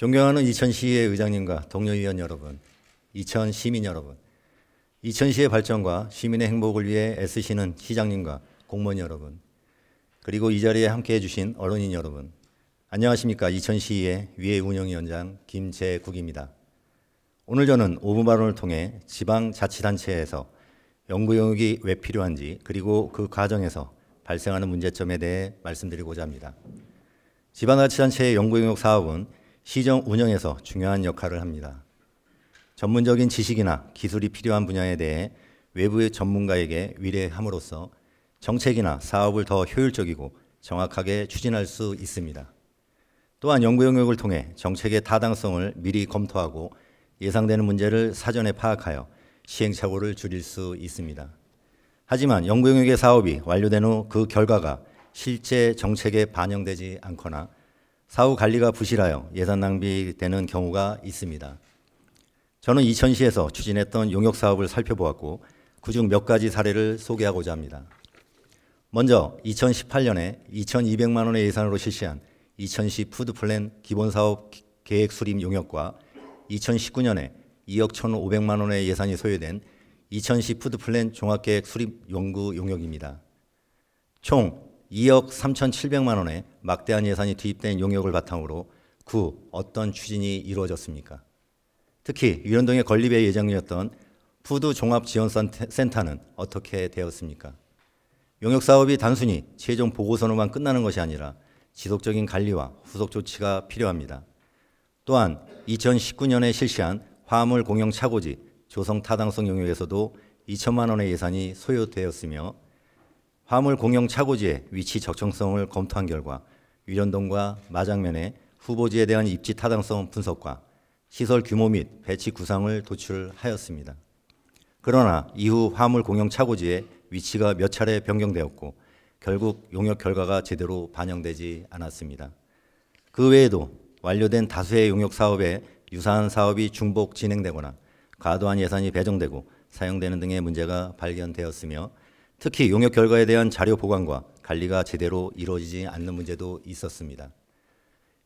존경하는 이천시의 의장님과 동료위원 여러분, 이천 시민 여러분, 이천시의 발전과 시민의 행복을 위해 애쓰시는 시장님과 공무원 여러분, 그리고 이 자리에 함께해 주신 언론인 여러분, 안녕하십니까. 이천시의 위외운영위원장 김재국입니다. 오늘 저는 5분 발언을 통해 지방자치단체에서 연구용역이 왜 필요한지, 그리고 그 과정에서 발생하는 문제점에 대해 말씀드리고자 합니다. 지방자치단체의 연구용역 사업은 시정 운영에서 중요한 역할을 합니다. 전문적인 지식이나 기술이 필요한 분야에 대해 외부의 전문가에게 의뢰함으로써 정책이나 사업을 더 효율적이고 정확하게 추진할 수 있습니다. 또한 연구 영역을 통해 정책의 타당성을 미리 검토하고 예상되는 문제를 사전에 파악하여 시행착오를 줄일 수 있습니다. 하지만 연구 영역의 사업이 완료된 후 그 결과가 실제 정책에 반영되지 않거나 사후 관리가 부실하여 예산 낭비되는 경우가 있습니다. 저는 이천시에서 추진했던 용역 사업을 살펴보았고 그중 몇 가지 사례를 소개하고자 합니다. 먼저 2018년에 2,200만 원의 예산으로 실시한 이천시 푸드플랜 기본사업 계획 수립 용역과 2019년에 2억 1,500만 원의 예산이 소요된 이천시 푸드플랜 종합계획 수립 연구 용역입니다. 총 2억 3,700만 원의 막대한 예산이 투입된 용역을 바탕으로 어떤 추진이 이루어졌습니까? 특히 유연동의 건립의 예정이었던 푸드종합지원센터는 어떻게 되었습니까? 용역사업이 단순히 최종 보고서로만 끝나는 것이 아니라 지속적인 관리와 후속 조치가 필요합니다. 또한 2019년에 실시한 화물 공영 차고지 조성 타당성 용역에서도 2천만 원의 예산이 소요되었으며 화물 공영 차고지의 위치 적정성을 검토한 결과 유연동과 마장면의 후보지에 대한 입지 타당성 분석과 시설 규모 및 배치 구상을 도출하였습니다. 그러나 이후 화물 공영 차고지의 위치가 몇 차례 변경되었고 결국 용역 결과가 제대로 반영되지 않았습니다. 그 외에도 완료된 다수의 용역 사업에 유사한 사업이 중복 진행되거나 과도한 예산이 배정되고 사용되는 등의 문제가 발견되었으며 특히 용역 결과에 대한 자료 보관과 관리가 제대로 이루어지지 않는 문제도 있었습니다.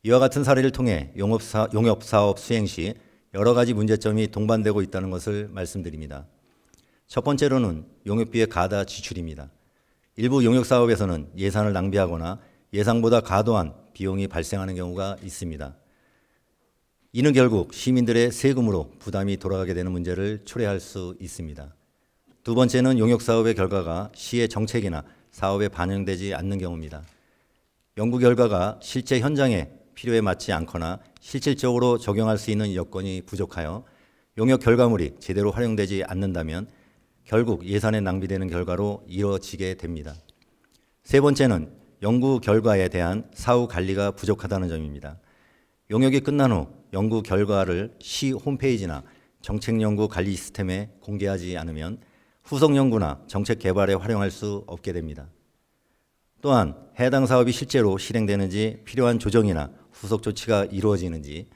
이와 같은 사례를 통해 용역사업 수행 시 여러 가지 문제점이 동반되고 있다는 것을 말씀드립니다. 첫 번째로는 용역비의 가다 지출입니다. 일부 용역사업에서는 예산을 낭비하거나 예상보다 과도한 비용이 발생하는 경우가 있습니다. 이는 결국 시민들의 세금으로 부담이 돌아가게 되는 문제를 초래할 수 있습니다. 두 번째는 용역사업의 결과가 시의 정책이나 사업에 반영되지 않는 경우입니다. 연구 결과가 실제 현장의 필요에 맞지 않거나 실질적으로 적용할 수 있는 여건이 부족하여 용역 결과물이 제대로 활용되지 않는다면 결국 예산에 낭비되는 결과로 이뤄지게 됩니다. 세 번째는 연구 결과에 대한 사후 관리가 부족하다는 점입니다. 용역이 끝난 후 연구 결과를 시 홈페이지나 정책연구 관리 시스템에 공개하지 않으면 후속 연구나 정책 개발에 활용할 수 없게 됩니다. 또한 해당 사업이 실제로 실행되는지 필요한 조정이나 후속 조치가 이루어지는지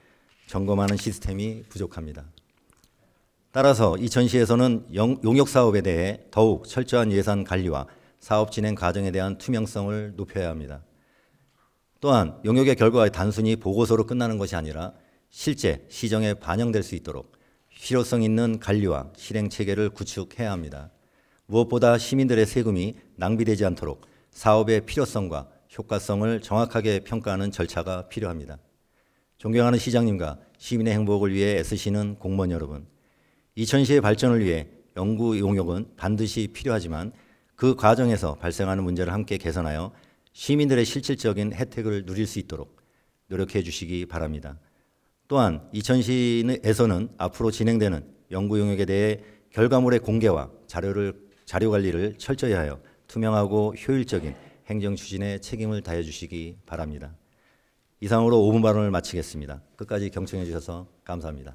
점검하는 시스템이 부족합니다. 따라서 이천시에서는 용역 사업에 대해 더욱 철저한 예산 관리와 사업 진행 과정에 대한 투명성을 높여야 합니다. 또한 용역의 결과가 단순히 보고서로 끝나는 것이 아니라 실제 시정에 반영될 수 있도록 실효성 있는 관리와 실행 체계를 구축해야 합니다. 무엇보다 시민들의 세금이 낭비되지 않도록 사업의 필요성과 효과성을 정확하게 평가하는 절차가 필요합니다. 존경하는 시장님과 시민의 행복을 위해 애쓰시는 공무원 여러분, 이천시의 발전을 위해 연구 용역은 반드시 필요하지만 그 과정에서 발생하는 문제를 함께 개선하여 시민들의 실질적인 혜택을 누릴 수 있도록 노력해 주시기 바랍니다. 또한 이천시에서는 앞으로 진행되는 연구 용역에 대해 결과물의 공개와 자료 관리를 철저히 하여 투명하고 효율적인 행정 추진에 책임을 다해 주시기 바랍니다. 이상으로 5분 발언을 마치겠습니다. 끝까지 경청해 주셔서 감사합니다.